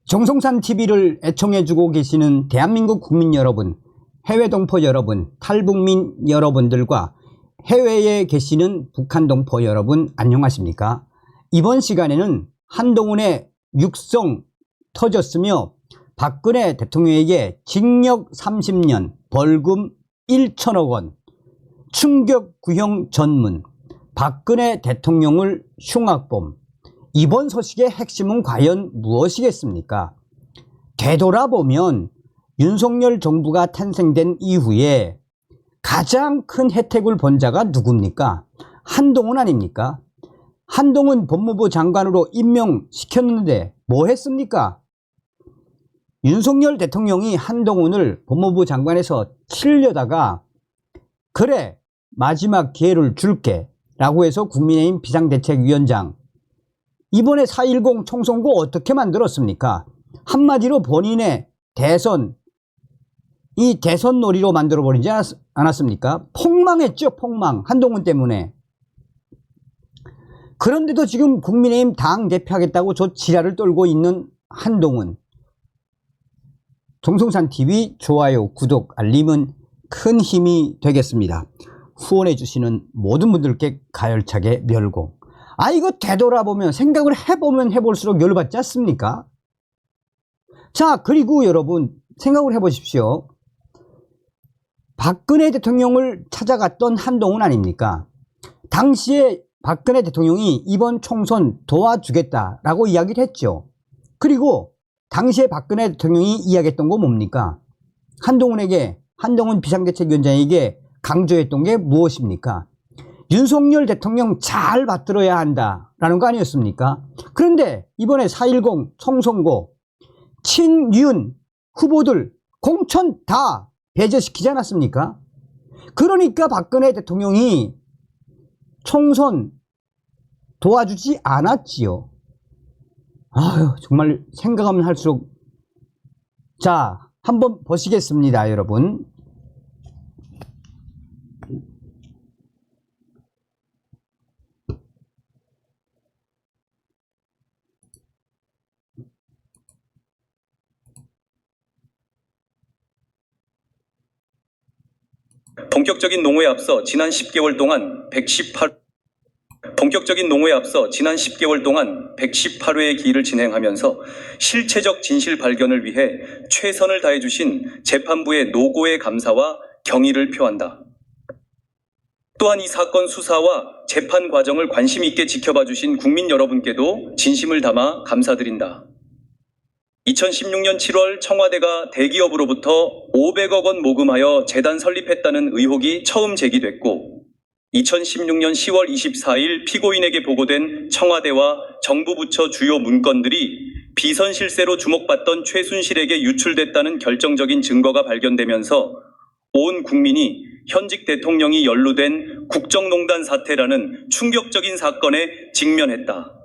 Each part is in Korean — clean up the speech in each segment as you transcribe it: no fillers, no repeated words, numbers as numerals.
정성산 TV를 애청해주고 계시는 대한민국 국민 여러분, 해외 동포 여러분, 탈북민 여러분들과 해외에 계시는 북한 동포 여러분 안녕하십니까? 이번 시간에는 한동훈의 육성 터졌으며 박근혜 대통령에게 징역 30년, 벌금 1천억 원, 충격 구형 전문, 박근혜 대통령을 흉악범, 이번 소식의 핵심은 과연 무엇이겠습니까? 되돌아보면 윤석열 정부가 탄생된 이후에 가장 큰 혜택을 본 자가 누굽니까? 한동훈 아닙니까? 한동훈 법무부 장관으로 임명시켰는데 뭐 했습니까? 윤석열 대통령이 한동훈을 법무부 장관에서 치려다가 그래 마지막 기회를 줄게 라고 해서 국민의힘 비상대책위원장, 이번에 4.10 총선거 어떻게 만들었습니까? 한마디로 본인의 대선, 이 대선 놀이로 만들어버리지 않았습니까? 폭망했죠, 폭망. 한동훈 때문에. 그런데도 지금 국민의힘 당대표하겠다고 저 지랄을 떨고 있는 한동훈. 정성산TV 좋아요, 구독, 알림은 큰 힘이 되겠습니다. 후원해주시는 모든 분들께 가열차게 멸공. 이거 되돌아보면, 생각을 해보면 해볼수록 열받지 않습니까? 자, 그리고 여러분 생각을 해보십시오. 박근혜 대통령을 찾아갔던 한동훈 아닙니까? 당시에 박근혜 대통령이 이번 총선 도와주겠다라고 이야기를 했죠. 그리고 당시에 박근혜 대통령이 이야기했던 거 뭡니까? 한동훈 비상대책위원장에게 강조했던 게 무엇입니까? 윤석열 대통령 잘 받들어야 한다라는 거 아니었습니까? 그런데 이번에 4.10 총선거 친윤 후보들 공천 다 배제시키지 않았습니까? 그러니까 박근혜 대통령이 총선 도와주지 않았지요. 아유, 정말 생각하면 할수록. 자, 한번 보시겠습니다, 여러분. 본격적인 농어에 앞서 지난 10개월 동안 118회의 기일을 진행하면서 실체적 진실 발견을 위해 최선을 다해주신 재판부의 노고의 감사와 경의를 표한다. 또한 이 사건 수사와 재판 과정을 관심 있게 지켜봐 주신 국민 여러분께도 진심을 담아 감사드린다. 2016년 7월 청와대가 대기업으로부터 500억 원 모금하여 재단 설립했다는 의혹이 처음 제기됐고, 2016년 10월 24일 피고인에게 보고된 청와대와 정부 부처 주요 문건들이 비선 실세로 주목받던 최순실에게 유출됐다는 결정적인 증거가 발견되면서 온 국민이 현직 대통령이 연루된 국정농단 사태라는 충격적인 사건에 직면했다.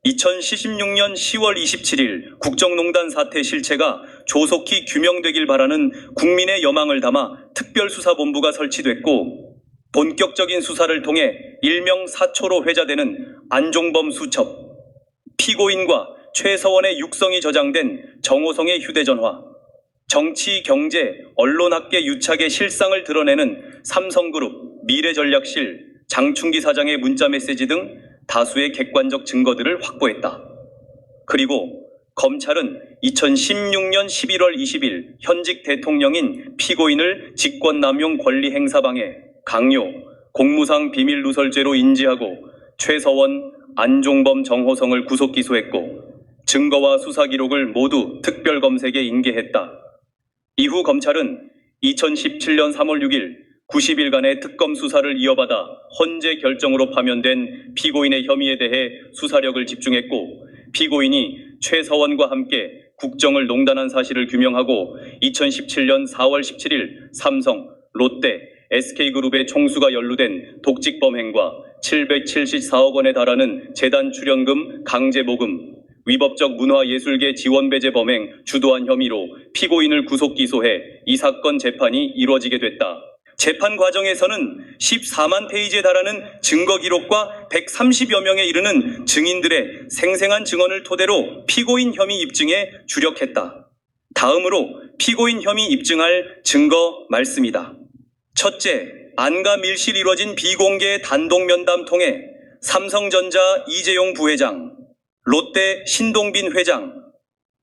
2016년 10월 27일 국정농단 사태 실체가 조속히 규명되길 바라는 국민의 여망을 담아 특별수사본부가 설치됐고, 본격적인 수사를 통해 일명 사초로 회자되는 안종범 수첩, 피고인과 최서원의 육성이 저장된 정호성의 휴대전화, 정치, 경제, 언론학계 유착의 실상을 드러내는 삼성그룹, 미래전략실, 장충기 사장의 문자메시지 등 다수의 객관적 증거들을 확보했다. 그리고 검찰은 2016년 11월 20일 현직 대통령인 피고인을 직권남용 권리행사방해, 강요, 공무상 비밀누설죄로 인지하고 최서원, 안종범, 정호성을 구속기소했고, 증거와 수사기록을 모두 특별검색에 인계했다. 이후 검찰은 2017년 3월 6일 90일간의 특검 수사를 이어받아 헌재 결정으로 파면된 피고인의 혐의에 대해 수사력을 집중했고, 피고인이 최서원과 함께 국정을 농단한 사실을 규명하고 2017년 4월 17일 삼성, 롯데, SK그룹의 총수가 연루된 독직범행과 774억 원에 달하는 재단 출연금 강제 모금, 위법적 문화예술계 지원배제 범행 주도한 혐의로 피고인을 구속 기소해 이 사건 재판이 이루어지게 됐다. 재판 과정에서는 14만 페이지에 달하는 증거 기록과 130여 명에 이르는 증인들의 생생한 증언을 토대로 피고인 혐의 입증에 주력했다. 다음으로 피고인 혐의 입증할 증거 말씀이다. 첫째, 안과 밀실이 이루어진 비공개 단독 면담 통해 삼성전자 이재용 부회장, 롯데 신동빈 회장,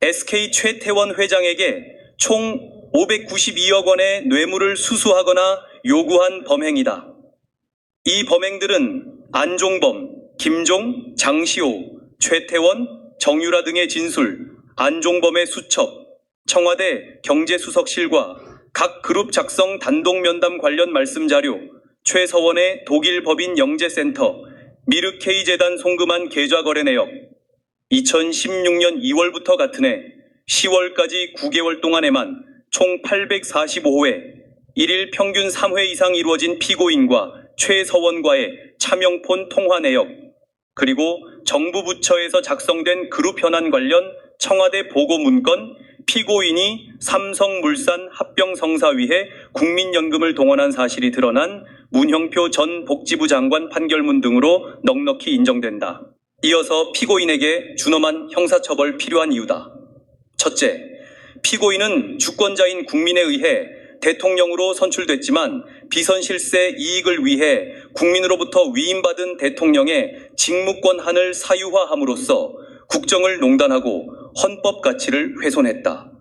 SK 최태원 회장에게 총 592억 원의 뇌물을 수수하거나 요구한 범행이다. 이 범행들은 안종범, 김종, 장시호, 최태원, 정유라 등의 진술, 안종범의 수첩, 청와대 경제수석실과 각 그룹 작성 단독 면담 관련 말씀 자료, 최서원의 독일 법인 영재센터, 미르케이 재단 송금한 계좌 거래 내역, 2016년 2월부터 같은 해 10월까지 9개월 동안에만 총 845회, 1일 평균 3회 이상 이루어진 피고인과 최서원과의 차명폰 통화 내역, 그리고 정부 부처에서 작성된 그룹 현안 관련 청와대 보고 문건, 피고인이 삼성물산 합병성사위에 국민연금을 동원한 사실이 드러난 문형표 전 복지부 장관 판결문 등으로 넉넉히 인정된다. 이어서 피고인에게 준엄한 형사처벌 필요한 이유다. 첫째, 피고인은 주권자인 국민에 의해 대통령으로 선출됐지만 비선실세 이익을 위해 국민으로부터 위임받은 대통령의 직무권한을 사유화함으로써 국정을 농단하고 헌법 가치를 훼손했다.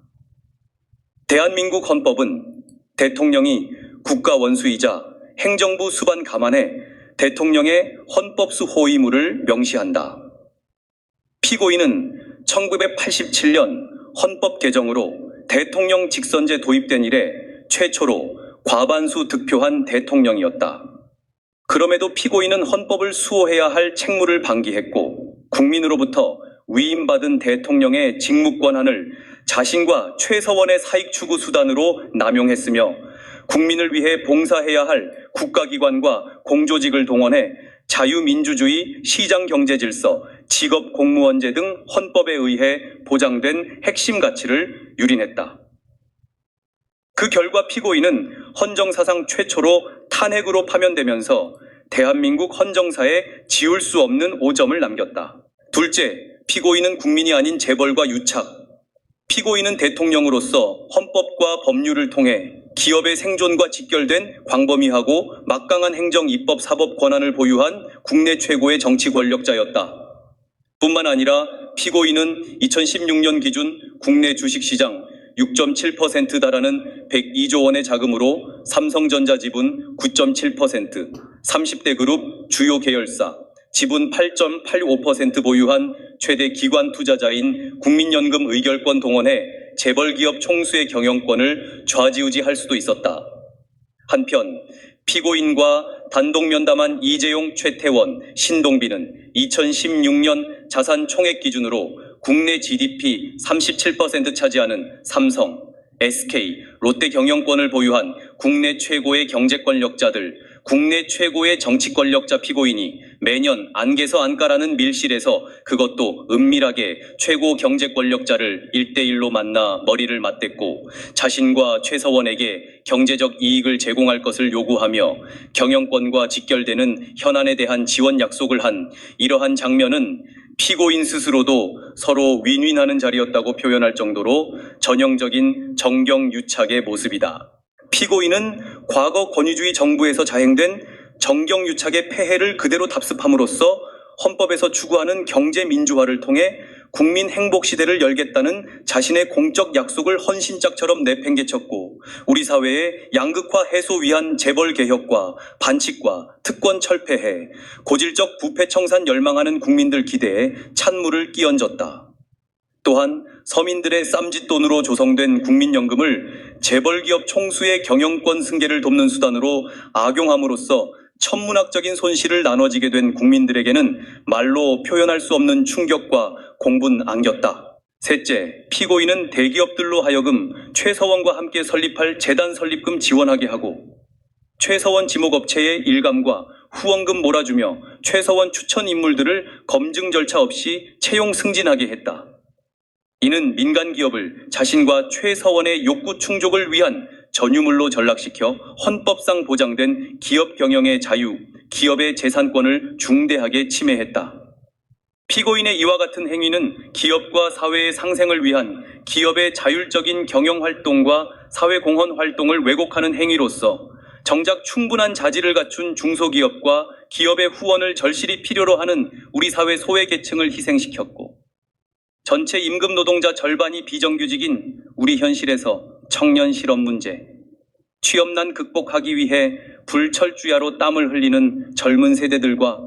대한민국 헌법은 대통령이 국가 원수이자 행정부 수반 감안해 대통령의 헌법수 호위무를 명시한다. 피고인은 1987년 헌법 개정으로 대통령 직선제 도입된 이래 최초로 과반수 득표한 대통령이었다. 그럼에도 피고인은 헌법을 수호해야 할 책무를 방기했고 국민으로부터 위임받은 대통령의 직무권한을 자신과 최서원의 사익 추구 수단으로 남용했으며 국민을 위해 봉사해야 할 국가기관과 공조직을 동원해 자유민주주의, 시장경제질서, 직업공무원제 등 헌법에 의해 보장된 핵심 가치를 유린했다. 그 결과 피고인은 헌정사상 최초로 탄핵으로 파면되면서 대한민국 헌정사에 지울 수 없는 오점을 남겼다. 둘째, 피고인은 국민이 아닌 재벌과 유착. 피고인은 대통령으로서 헌법과 법률을 통해 기업의 생존과 직결된 광범위하고 막강한 행정, 입법, 사법 권한을 보유한 국내 최고의 정치 권력자였다. 뿐만 아니라 피고인은 2016년 기준 국내 주식시장 6.7% 달하는 102조 원의 자금으로 삼성전자 지분 9.7%, 30대 그룹 주요 계열사 지분 8.85% 보유한 최대 기관 투자자인 국민연금 의결권 동원해 재벌기업 총수의 경영권을 좌지우지할 수도 있었다. 한편 피고인과 단독 면담한 이재용, 최태원, 신동빈은 2016년 자산 총액 기준으로 국내 GDP 37% 차지하는 삼성, SK, 롯데 경영권을 보유한 국내 최고의 경제 권력자들, 국내 최고의 정치 권력자 피고인이 매년 안개서 안가라는 밀실에서 그것도 은밀하게 최고 경제 권력자를 1대1로 만나 머리를 맞댔고 자신과 최서원에게 경제적 이익을 제공할 것을 요구하며 경영권과 직결되는 현안에 대한 지원 약속을 한 이러한 장면은 피고인 스스로도 서로 윈윈하는 자리였다고 표현할 정도로 전형적인 정경유착의 모습이다. 피고인은 과거 권위주의 정부에서 자행된 정경유착의 폐해를 그대로 답습함으로써 헌법에서 추구하는 경제민주화를 통해 국민 행복 시대를 열겠다는 자신의 공적 약속을 헌신짝처럼 내팽개쳤고 우리 사회의 양극화 해소 위한 재벌 개혁과 반칙과 특권 철폐해 고질적 부패 청산 열망하는 국민들 기대에 찬물을 끼얹었다. 또한 서민들의 쌈짓돈으로 조성된 국민연금을 재벌기업 총수의 경영권 승계를 돕는 수단으로 악용함으로써 천문학적인 손실을 나눠지게 된 국민들에게는 말로 표현할 수 없는 충격과 공분 안겼다. 셋째, 피고인은 대기업들로 하여금 최서원과 함께 설립할 재단 설립금 지원하게 하고 최서원 지목업체의 일감과 후원금 몰아주며 최서원 추천 인물들을 검증 절차 없이 채용 승진하게 했다. 이는 민간 기업을 자신과 최서원의 욕구 충족을 위한 전유물로 전락시켜 헌법상 보장된 기업 경영의 자유, 기업의 재산권을 중대하게 침해했다. 피고인의 이와 같은 행위는 기업과 사회의 상생을 위한 기업의 자율적인 경영 활동과 사회 공헌 활동을 왜곡하는 행위로서 정작 충분한 자질을 갖춘 중소기업과 기업의 후원을 절실히 필요로 하는 우리 사회 소외계층을 희생시켰고, 전체 임금 노동자 절반이 비정규직인 우리 현실에서 청년 실업 문제, 취업난 극복하기 위해 불철주야로 땀을 흘리는 젊은 세대들과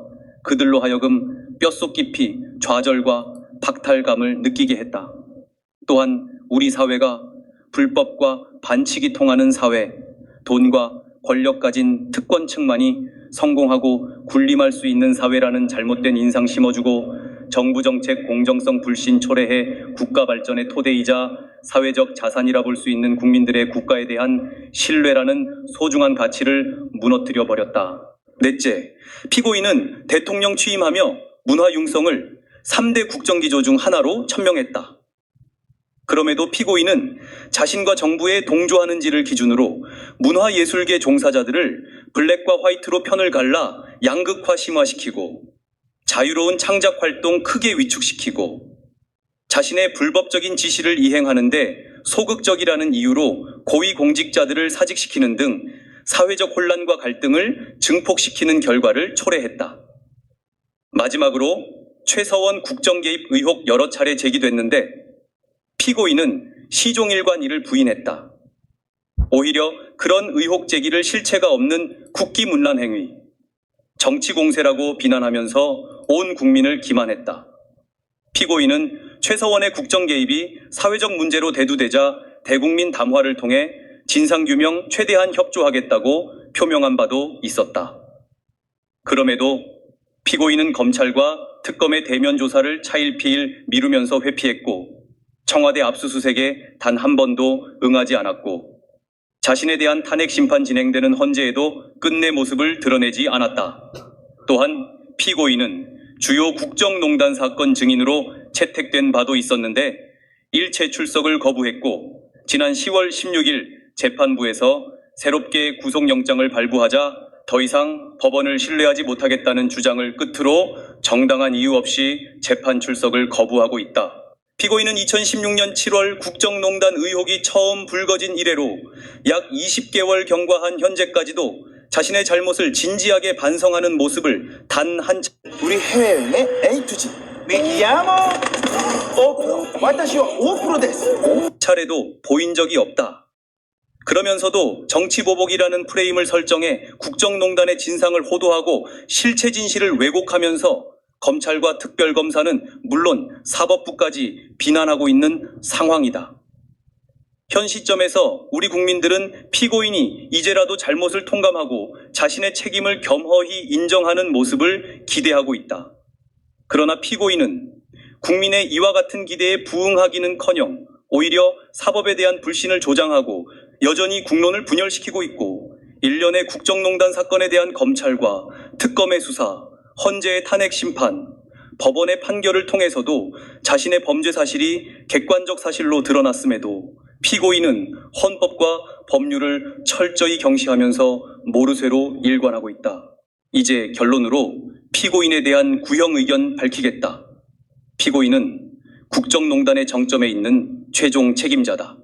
그들로 하여금 뼛속 깊이 좌절과 박탈감을 느끼게 했다. 또한 우리 사회가 불법과 반칙이 통하는 사회, 돈과 권력 가진 특권층만이 성공하고 군림할 수 있는 사회라는 잘못된 인상 심어주고 정부 정책 공정성 불신 초래해 국가 발전의 토대이자 사회적 자산이라 볼 수 있는 국민들의 국가에 대한 신뢰라는 소중한 가치를 무너뜨려 버렸다. 넷째, 피고인은 대통령 취임하며 문화융성을 3대 국정기조 중 하나로 천명했다. 그럼에도 피고인은 자신과 정부에 동조하는지를 기준으로 문화예술계 종사자들을 블랙과 화이트로 편을 갈라 양극화 심화시키고 자유로운 창작 활동 크게 위축시키고 자신의 불법적인 지시를 이행하는데 소극적이라는 이유로 고위공직자들을 사직시키는 등 사회적 혼란과 갈등을 증폭시키는 결과를 초래했다. 마지막으로 최서원 국정개입 의혹 여러 차례 제기됐는데 피고인은 시종일관 이를 부인했다. 오히려 그런 의혹 제기를 실체가 없는 국기문란 행위, 정치 공세라고 비난하면서 온 국민을 기만했다. 피고인은 최서원의 국정 개입이 사회적 문제로 대두되자 대국민 담화를 통해 진상규명 최대한 협조하겠다고 표명한 바도 있었다. 그럼에도 피고인은 검찰과 특검의 대면 조사를 차일피일 미루면서 회피했고 청와대 압수수색에 단 한 번도 응하지 않았고 자신에 대한 탄핵 심판 진행되는 헌재에도 끝내 모습을 드러내지 않았다. 또한 피고인은 주요 국정농단 사건 증인으로 채택된 바도 있었는데 일체 출석을 거부했고 지난 10월 16일 재판부에서 새롭게 구속영장을 발부하자 더 이상 법원을 신뢰하지 못하겠다는 주장을 끝으로 정당한 이유 없이 재판 출석을 거부하고 있다. 피고인은 2016년 7월 국정농단 의혹이 처음 불거진 이래로 약 20개월 경과한 현재까지도 자신의 잘못을 진지하게 반성하는 모습을 단 한 우리 해외여행의 A to G 미야모 오프로 와타시와 오프로 데스 차례도 보인 적이 없다. 그러면서도 정치보복이라는 프레임을 설정해 국정농단의 진상을 호도하고 실체 진실을 왜곡하면서 검찰과 특별검사는 물론 사법부까지 비난하고 있는 상황이다. 현 시점에서 우리 국민들은 피고인이 이제라도 잘못을 통감하고 자신의 책임을 겸허히 인정하는 모습을 기대하고 있다. 그러나 피고인은 국민의 이와 같은 기대에 부응하기는커녕 오히려 사법에 대한 불신을 조장하고 여전히 국론을 분열시키고 있고 일련의 국정농단 사건에 대한 검찰과 특검의 수사, 헌재의 탄핵 심판, 법원의 판결을 통해서도 자신의 범죄 사실이 객관적 사실로 드러났음에도 피고인은 헌법과 법률을 철저히 경시하면서 모르쇠로 일관하고 있다. 이제 결론으로 피고인에 대한 구형 의견 밝히겠다. 피고인은 국정농단의 정점에 있는 최종 책임자다.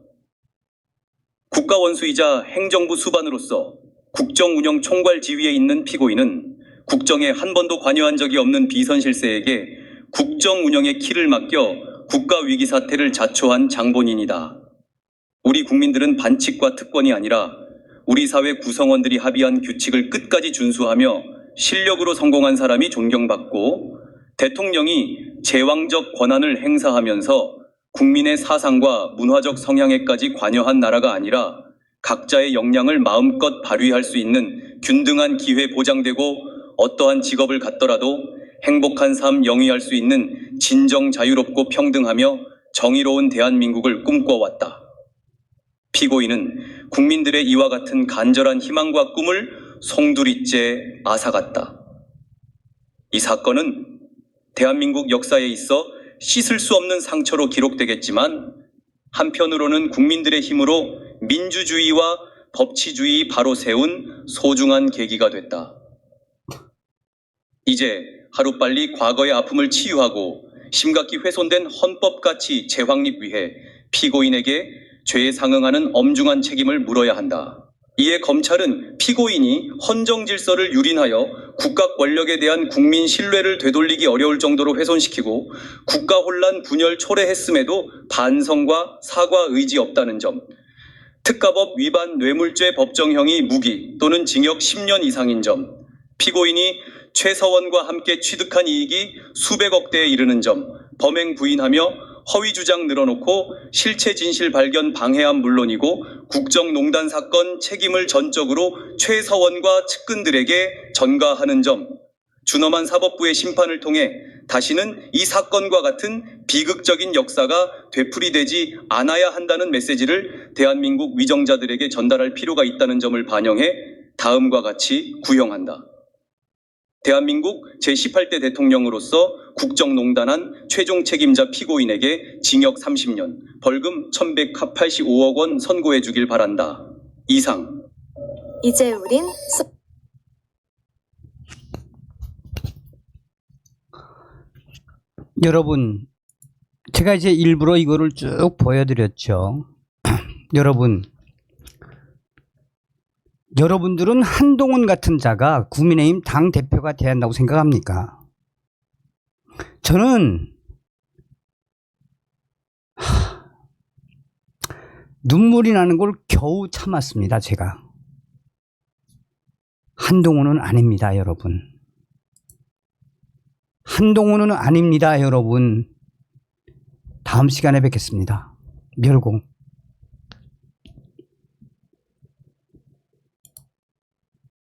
국가원수이자 행정부 수반으로서 국정운영 총괄 지위에 있는 피고인은 국정에 한 번도 관여한 적이 없는 비선실세에게 국정운영의 키를 맡겨 국가위기 사태를 자초한 장본인이다. 우리 국민들은 반칙과 특권이 아니라 우리 사회 구성원들이 합의한 규칙을 끝까지 준수하며 실력으로 성공한 사람이 존경받고 대통령이 제왕적 권한을 행사하면서 국민의 사상과 문화적 성향에까지 관여한 나라가 아니라 각자의 역량을 마음껏 발휘할 수 있는 균등한 기회 보장되고 어떠한 직업을 갖더라도 행복한 삶 영위할 수 있는 진정 자유롭고 평등하며 정의로운 대한민국을 꿈꿔왔다. 피고인은 국민들의 이와 같은 간절한 희망과 꿈을 송두리째 앗아갔다. 이 사건은 대한민국 역사에 있어 씻을 수 없는 상처로 기록되겠지만 한편으로는 국민들의 힘으로 민주주의와 법치주의 바로 세운 소중한 계기가 됐다. 이제 하루빨리 과거의 아픔을 치유하고 심각히 훼손된 헌법 가치 재확립 위해 피고인에게 죄에 상응하는 엄중한 책임을 물어야 한다. 이에 검찰은 피고인이 헌정 질서를 유린하여 국가 권력에 대한 국민 신뢰를 되돌리기 어려울 정도로 훼손시키고 국가 혼란 분열 초래했음에도 반성과 사과 의지 없다는 점, 특가법 위반 뇌물죄 법정형이 무기 또는 징역 10년 이상인 점, 피고인이 최서원과 함께 취득한 이익이 수백억 대에 이르는 점, 범행 부인하며 허위 주장 늘어놓고 실체 진실 발견 방해함 물론이고 국정농단 사건 책임을 전적으로 최서원과 측근들에게 전가하는 점, 준엄한 사법부의 심판을 통해 다시는 이 사건과 같은 비극적인 역사가 되풀이되지 않아야 한다는 메시지를 대한민국 위정자들에게 전달할 필요가 있다는 점을 반영해 다음과 같이 구형한다. 대한민국 제18대 대통령으로서 국정농단한 최종 책임자 피고인에게 징역 30년, 벌금 1185억 원 선고해 주길 바란다. 이상. 이제 우린 여러분, 제가 이제 일부러 이거를 쭉 보여드렸죠. 여러분들은 한동훈 같은 자가 국민의힘 당대표가 돼야 한다고 생각합니까? 저는 눈물이 나는 걸 겨우 참았습니다. 제가. 한동훈은 아닙니다, 여러분. 한동훈은 아닙니다, 여러분. 다음 시간에 뵙겠습니다. 멸공.